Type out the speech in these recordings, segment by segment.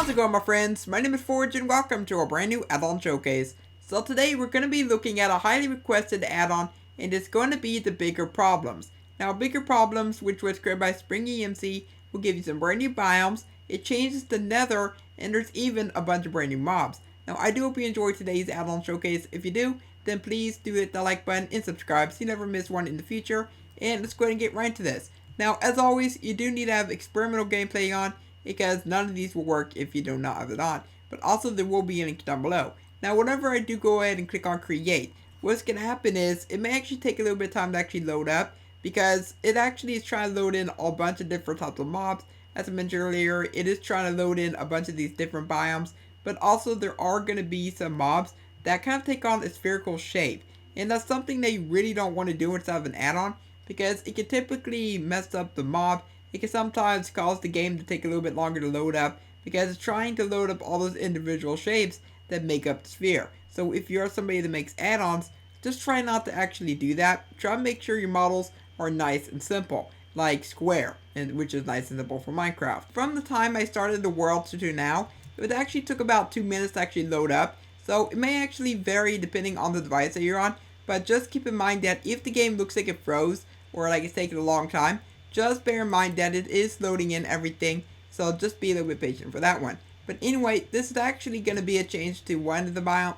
How's it going, my friends? My name is Forge and welcome to a brand new add-on showcase. So today we're going to be looking at a highly requested add-on, and it's going to be the Bigger Problems. Now, Bigger Problems, which was created by Spring EMC, will give you some brand new biomes. It changes the nether, and there's even a bunch of brand new mobs. Now, I do hope you enjoyed today's add-on showcase. If you do, then please do hit the like button and subscribe so you never miss one in the future. And let's go ahead and get right into this. Now, as always, you do need to have experimental gameplay on, because none of these will work if you do not have it on. But also there will be a link down below. Now whenever I do go ahead and click on create, what's going to happen is it may actually take a little bit of time to actually load up, because it actually is trying to load in a bunch of different types of mobs. As I mentioned earlier, it is trying to load in a bunch of these different biomes, but also there are going to be some mobs that kind of take on a spherical shape. And that's something that you really don't want to do inside of an add-on, because it can typically mess up the mob. It can sometimes cause the game to take a little bit longer to load up, because it's trying to load up all those individual shapes that make up the sphere. So if you're somebody that makes add-ons, just try not to actually do that. Try to make sure your models are nice and simple, like square, which is nice and simple for Minecraft. From the time I started the world to now, it actually took about 2 minutes to actually load up. So it may actually vary depending on the device that you're on, but just keep in mind that if the game looks like it froze, or like it's taking a long time, just bear in mind that it is loading in everything, so just be a little bit patient for that one. But anyway, this is actually going to be a change to one of the biomes.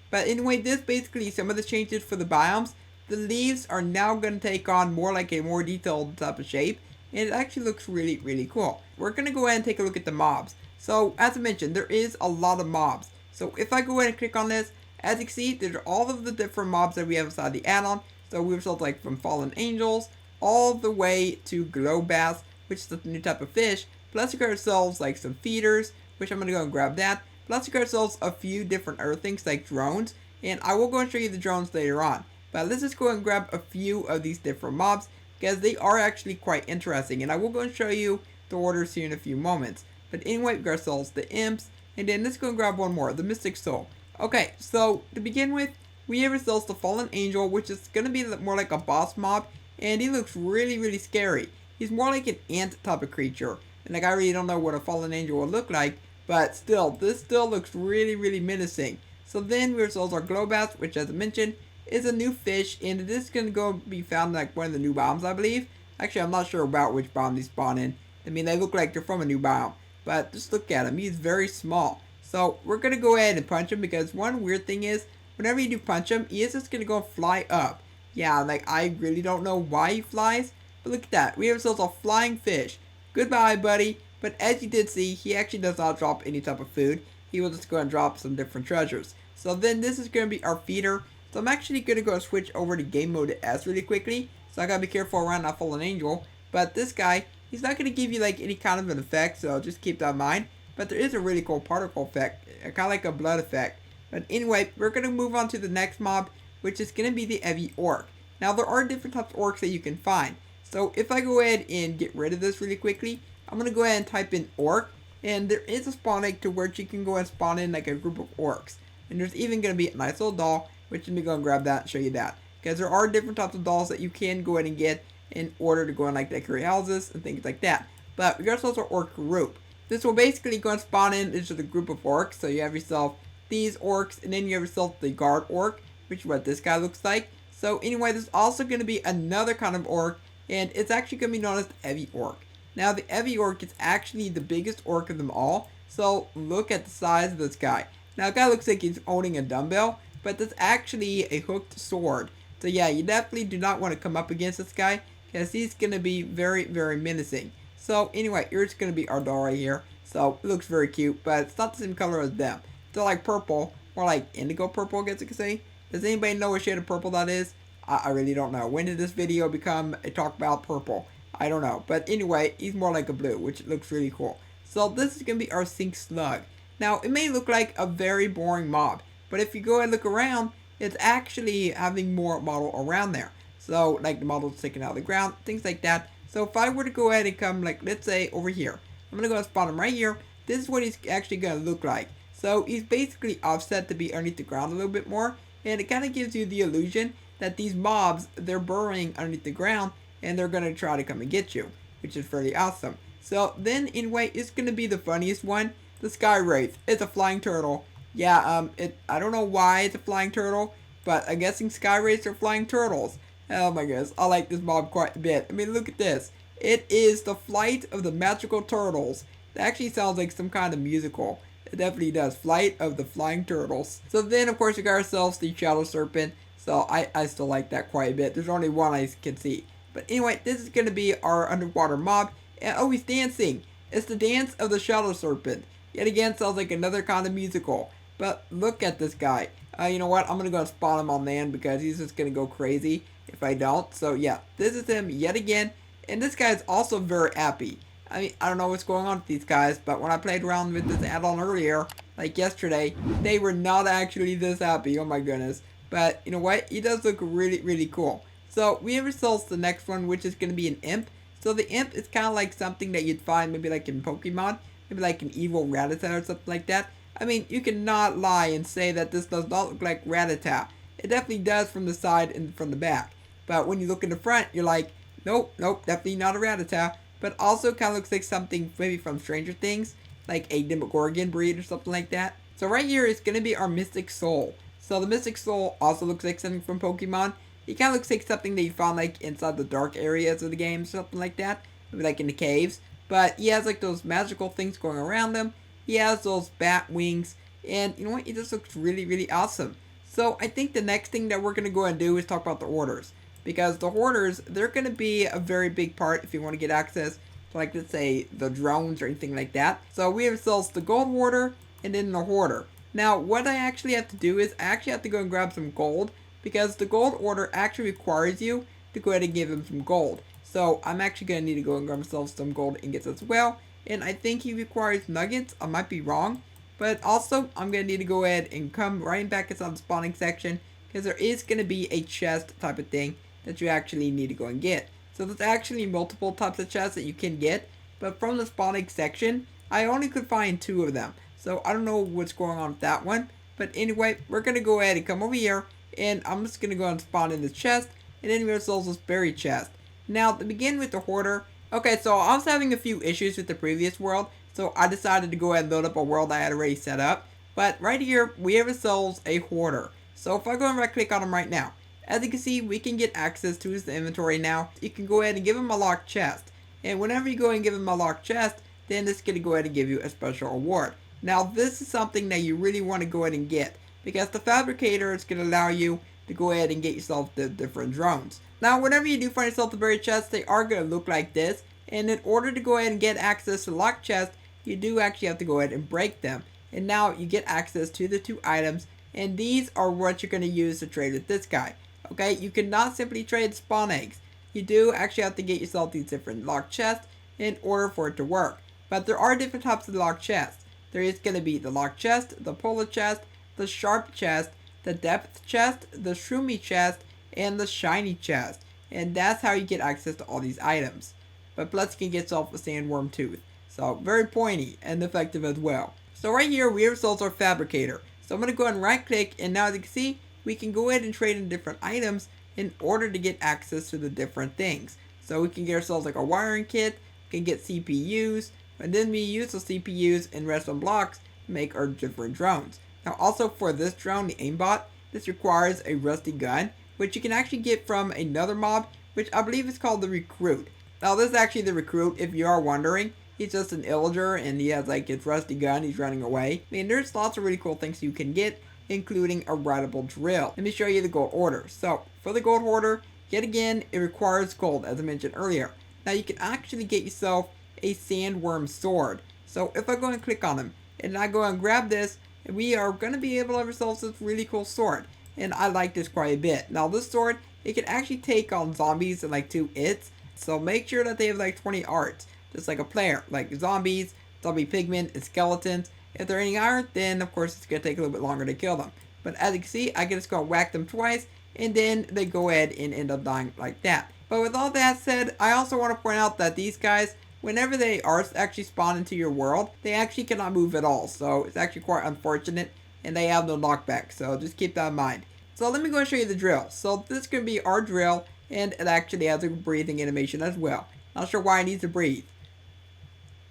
But anyway, this basically some of the changes for the biomes. The leaves are now going to take on more like a more detailed type of shape, and it actually looks really cool. We're going to go ahead and take a look at the mobs. So as I mentioned, there is a lot of mobs. So if I go ahead and click on this, as you can see, there's all of the different mobs that we have inside the add-on. So we've sold like from fallen angels all the way to glow bass, which is the new type of fish. Plus we got ourselves like some feeders, which I'm going to go and grab that. Plus we got ourselves a few different other things like drones, and I will go and show you the drones later on. But let's just go and grab a few of these different mobs, because they are actually quite interesting, and I will go and show you the orders here in a few moments. But anyway, we got ourselves the imps, and then let's go and grab one more, the mystic soul. Okay, so to begin with, we have ourselves the fallen angel, which is going to be more like a boss mob. And he looks really scary. He's more like an ant type of creature. And like I really don't know what a fallen angel would look like. But still, this still looks really menacing. So then we also our glow bass, which as I mentioned, is a new fish. And it is going to go be found in like one of the new biomes, I believe. Actually, I'm not sure about which biome they spawn in. I mean, they look like they're from a new biome. But just look at him. He's very small. So we're going to go ahead and punch him, because one weird thing is, whenever you do punch him, he is just going to go fly up. Yeah, like I really don't know why he flies, but look at that. We have ourselves a flying fish. Goodbye, buddy. But as you did see, he actually does not drop any type of food. He will just go and drop some different treasures. So then this is going to be our feeder. So I'm actually going to go and switch over to game mode S really quickly. So I got to be careful around that fallen angel. But this guy, he's not going to give you like any kind of an effect, so just keep that in mind. But there is a really cool particle effect, kind of like a blood effect. But anyway, we're going to move on to the next mob, which is going to be the heavy orc. Now there are different types of orcs that you can find. So if I go ahead and get rid of this really quickly, I'm going to go ahead and type in orc. And there is a spawn egg to where you can go and spawn in like a group of orcs. And there's even going to be a nice little doll, which let me go and grab that and show you that. Because there are different types of dolls that you can go ahead and get in order to go and like decorate houses and things like that. But we got also our orc group. This will basically go and spawn in into the group of orcs. So you have yourself these orcs, and then you have yourself the guard orc, which is what this guy looks like. So anyway, there's also going to be another kind of orc, and it's actually going to be known as the heavy orc. Now the heavy orc is actually the biggest orc of them all, so look at the size of this guy. Now the guy looks like he's owning a dumbbell, but that's actually a hooked sword. So yeah, you definitely do not want to come up against this guy, because he's going to be very menacing. So anyway, here's going to be our doll right here. So it looks very cute, but it's not the same color as them. They're like purple, or like indigo purple, I guess you could say. Does anybody know what shade of purple that is? I really don't know. When did this video become a talk about purple? I don't know. But anyway, he's more like a blue, which looks really cool. So this is going to be our Sink Slug. Now, it may look like a very boring mob, but if you go and look around, it's actually having more model around there. So, like the models sticking out of the ground, things like that. So if I were to go ahead and come, like, let's say over here. I'm going to go and spawn him right here. This is what he's actually going to look like. So he's basically offset to be underneath the ground a little bit more. And it kind of gives you the illusion that these mobs, they're burrowing underneath the ground, and they're going to try to come and get you, which is fairly awesome. So then anyway, it's going to be the funniest one, the Sky Wraith. It's a flying turtle. Yeah, I don't know why it's a flying turtle, but I'm guessing Sky Wraiths are flying turtles. Oh my goodness, I like this mob quite a bit. I mean, look at this. It is the flight of the magical turtles. That actually sounds like some kind of musical. It definitely does. Flight of the flying turtles. So then, of course, we got ourselves the Shadow Serpent. So I still like that quite a bit. There's only one I can see. But anyway, this is going to be our underwater mob. And oh, he's dancing. It's the dance of the Shadow Serpent. Yet again, sounds like another kind of musical. But look at this guy. You know what? I'm going to go and spawn him on land because he's just going to go crazy if I don't. So yeah, this is him yet again. And this guy is also very happy. I mean, I don't know what's going on with these guys, but when I played around with this add-on earlier, like yesterday, they were not actually this happy. Oh my goodness. But you know what? He does look really, really cool. So we have ourselves the next one, which is going to be an imp. So the imp is kind of like something that you'd find maybe like in Pokemon. Maybe like an evil Rattata or something like that. I mean, you cannot lie and say that this does not look like Rattata. It definitely does from the side and from the back. But when you look in the front, you're like, nope, definitely not a Rattata. But also kind of looks like something maybe from Stranger Things, like a Demogorgon breed or something like that. So right here is going to be our Mystic Soul. So the Mystic Soul also looks like something from Pokemon. It kind of looks like something that you found like inside the dark areas of the game, something like that. Maybe like in the caves. But he has like those magical things going around him. He has those bat wings. And you know what? He just looks really, really awesome. So I think the next thing that we're going to go and do is talk about the Hoarders. Because the Hoarders, they're going to be a very big part if you want to get access to, like, let's say, the drones or anything like that. So we have ourselves the Gold Hoarder and then the Hoarder. Now, what I actually have to do is I actually have to go and grab some gold. Because the Gold Hoarder actually requires you to go ahead and give him some gold. So I'm actually going to need to go and grab myself some gold ingots as well. And I think he requires nuggets. I might be wrong. But also, I'm going to need to go ahead and come right back inside the spawning section. Because there is going to be a chest type of thing that you actually need to go and get. So there's actually multiple types of chests that you can get, but from the spawning section, I only could find 2 of them. So I don't know what's going on with that one. But anyway, we're going to go ahead and come over here, and I'm just going to go and spawn in the chest, and then we have this berry chest. Now, to begin with the Hoarder, okay, so I was having a few issues with the previous world, so I decided to go ahead and load up a world I had already set up. But right here, we have ourselves a Hoarder. So if I go and right click on him right now, as you can see, we can get access to his inventory now. You can go ahead and give him a locked chest. And whenever you go and give him a locked chest, then this is going to go ahead and give you a special award. Now, this is something that you really want to go ahead and get. Because the Fabricator is going to allow you to go ahead and get yourself the different drones. Now, whenever you do find yourself the buried chest, they are going to look like this. And in order to go ahead and get access to the locked chest, you do actually have to go ahead and break them. And now you get access to the 2 items. And these are what you're going to use to trade with this guy. Okay, you cannot simply trade spawn eggs. You do actually have to get yourself these different locked chests in order for it to work. But there are different types of locked chests. There is going to be the locked chest, the polar chest, the sharp chest, the depth chest, the shroomy chest, and the shiny chest. And that's how you get access to all these items. But plus you can get yourself a sandworm tooth. So very pointy and effective as well. So right here we have ourselves our Fabricator. So I'm going to go ahead and right click, and now as you can see, we can go ahead and trade in different items in order to get access to the different things. So we can get ourselves like a wiring kit, we can get CPUs, and then we use the CPUs and redstone blocks to make our different drones. Now also for this drone, the aimbot, this requires a rusty gun, which you can actually get from another mob, which I believe is called the Recruit. Now this is actually the Recruit, if you are wondering. He's just an illager and he has like his rusty gun, he's running away. I mean, there's lots of really cool things you can get, including a rideable drill. Let me show you the gold order. So for the gold hoarder, yet again, it requires gold, as I mentioned earlier. Now you can actually get yourself a sandworm sword. So if I go and click on him, and I go and grab this, we are going to be able to have ourselves this really cool sword. And I like this quite a bit. Now this sword, it can actually take on zombies in like 2 hits. So make sure that they have like 20 arts, just like a player, like zombies, zombie pigmen, and skeletons. If they're any iron, then of course it's going to take a little bit longer to kill them. But as you can see, I can just go and whack them twice, and then they go ahead and end up dying like that. But with all that said, I also want to point out that these guys, whenever they are actually spawned into your world, they actually cannot move at all. So it's actually quite unfortunate, and they have no knockback. So just keep that in mind. So let me go and show you the drill. So this is going to be our drill, and it actually has a breathing animation as well. Not sure why it needs to breathe.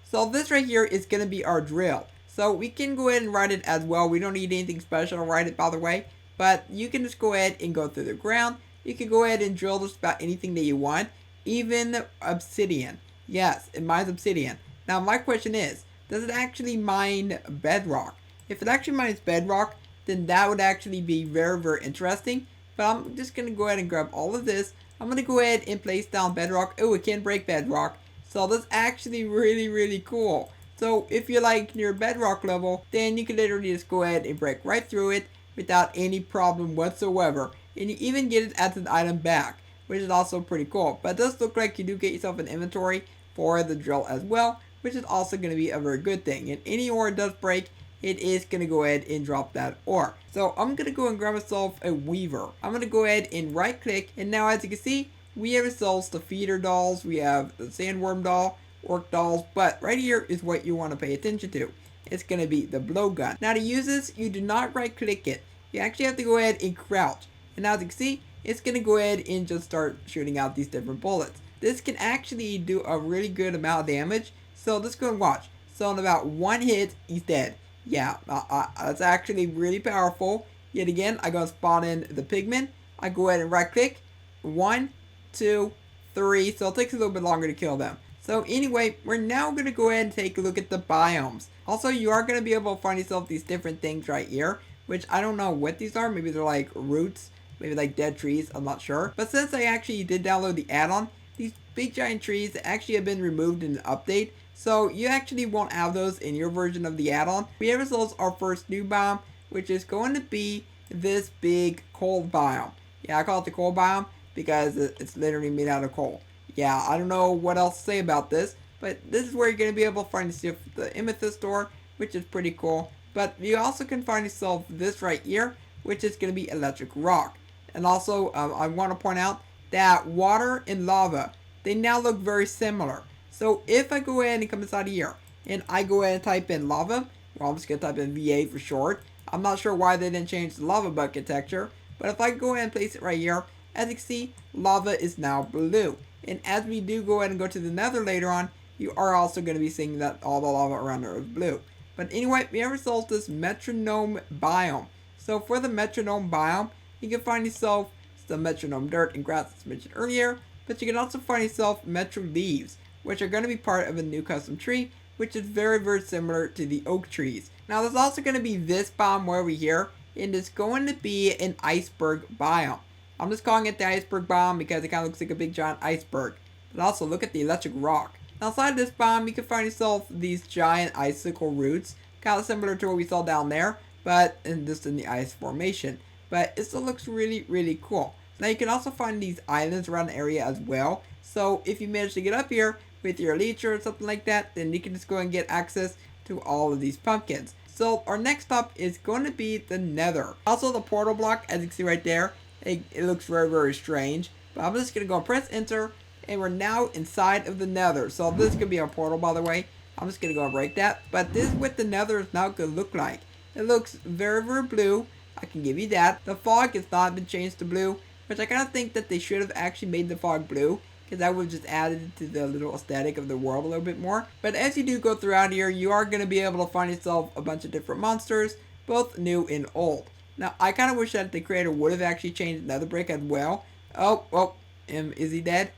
So this right here is going to be our drill. So we can go ahead and write it as well. We don't need anything special to write it, by the way. But you can just go ahead and go through the ground. You can go ahead and drill just about anything that you want. Even obsidian. Yes, it mines obsidian. Now my question is, does it actually mine bedrock? If it actually mines bedrock, then that would actually be very, very interesting. But I'm just going to go ahead and grab all of this. I'm going to go ahead and place down bedrock. Oh, it can break bedrock. So that's actually really, really cool. So if you're like near bedrock level, then you can literally just go ahead and break right through it without any problem whatsoever. And you even get it as an item back, which is also pretty cool. But it does look like you do get yourself an inventory for the drill as well, which is also going to be a very good thing. And any ore it does break, it is going to go ahead and drop that ore. So I'm going to go and grab myself a weaver. I'm going to go ahead and right click, and now as you can see, we have ourselves the feeder dolls, we have the sandworm doll, orc dolls, but right here is what you want to pay attention to. It's going to be the blowgun. Now to use this, you do not right click it. You actually have to go ahead and crouch. And now as you can see, it's going to go ahead and just start shooting out these different bullets. This can actually do a really good amount of damage. So let's go and watch. So in about one hit, he's dead. Yeah, that's actually really powerful. Yet again, I go spawn in the pigmen. I go ahead and right click. 1, 2, 3. So it takes a little bit longer to kill them. So anyway, we're now going to go ahead and take a look at the biomes. Also, you are going to be able to find yourself these different things right here, which I don't know what these are. Maybe they're like roots, maybe like dead trees, I'm not sure. But since I actually did download the add-on, these big giant trees actually have been removed in the update. So you actually won't have those in your version of the add-on. We have ourselves our first new biome, which is going to be this big coal biome. Yeah, I call it the coal biome because it's literally made out of coal. Yeah, I don't know what else to say about this, but this is where you're going to be able to find the amethyst ore, which is pretty cool. But you also can find yourself this right here, which is going to be electric rock. And also, I want to point out that water and lava, they now look very similar. So if I go ahead and come inside of here, and I go ahead and type in lava, well, I'm just going to type in VA for short. I'm not sure why they didn't change the lava bucket texture, but if I go ahead and place it right here, as you can see, lava is now blue. And as we do go ahead and go to the nether later on, you are also going to be seeing that all the lava around there is blue. But anyway, we have ourselves this metronome biome. So for the metronome biome, you can find yourself some metronome dirt and grass as mentioned earlier, but you can also find yourself metro leaves, which are going to be part of a new custom tree, which is very, very similar to the oak trees. Now there's also going to be this biome over here, and it's going to be an iceberg biome. I'm just calling it the iceberg biome because it kind of looks like a big giant iceberg. But also look at the electric rock. Now inside this biome, you can find yourself these giant icicle roots, kind of similar to what we saw down there, but just in the ice formation. But it still looks really, really cool. Now you can also find these islands around the area as well. So if you manage to get up here with your leecher or something like that, then you can just go and get access to all of these pumpkins. So our next stop is going to be the nether. Also the portal block, as you can see right there, it looks very, very strange. But I'm just going to go and press enter, and we're now inside of the nether. So this could be our portal, by the way. I'm just going to go and break that. But this is what the nether is now going to look like. It looks very, very blue. I can give you that. The fog has not been changed to blue, which I kind of think that they should have actually made the fog blue, because that would just added to the little aesthetic of the world a little bit more. But as you do go throughout here, you are going to be able to find yourself a bunch of different monsters, both new and old. Now, I kind of wish that the creator would have actually changed another brick as well. Oh, is he dead?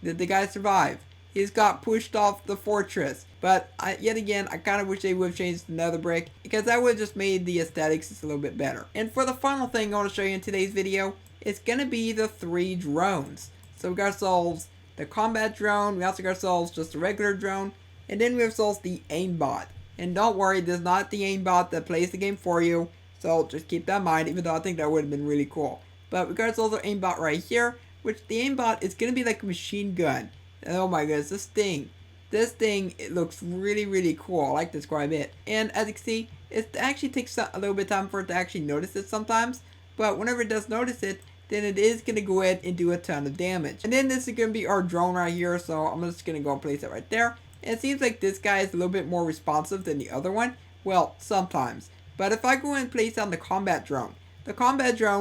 Did the guy survive? He's got pushed off the fortress. But yet again, I kind of wish they would have changed another brick, because that would have just made the aesthetics just a little bit better. And for the final thing I want to show you in today's video, it's going to be the 3 drones. So we got ourselves the combat drone, we also got ourselves just a regular drone, and then we have ourselves the aimbot. And don't worry, this is not the aimbot that plays the game for you. So just keep that in mind, even though I think that would have been really cool. But we got ourselves our aimbot right here, which the aimbot is going to be like a machine gun. And oh my goodness, this thing, it looks really, really cool. I like to describe it. And as you can see, it actually takes a little bit of time for it to actually notice it sometimes. But whenever it does notice it, then it is going to go ahead and do a ton of damage. And then this is going to be our drone right here, so I'm just going to go and place it right there. And it seems like this guy is a little bit more responsive than the other one. Well, sometimes. But if I go and place down the combat drone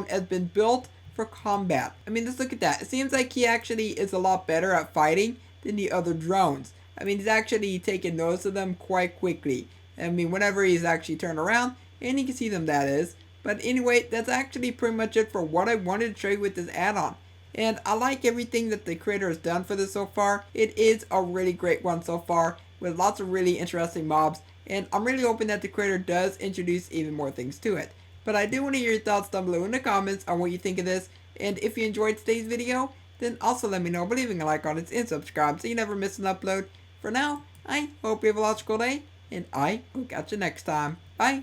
has been built for combat. I mean, just look at that. It seems like he actually is a lot better at fighting than the other drones. I mean, he's actually taken notice of them quite quickly. I mean, whenever he's actually turned around, and you can see them, that is. But anyway, that's actually pretty much it for what I wanted to show you with this add-on. And I like everything that the creator has done for this so far. It is a really great one so far, with lots of really interesting mobs. And I'm really hoping that the creator does introduce even more things to it. But I do want to hear your thoughts down below in the comments on what you think of this. And if you enjoyed today's video, then also let me know by leaving a like on it and subscribe so you never miss an upload. For now, I hope you have a logical day, and I will catch you next time. Bye!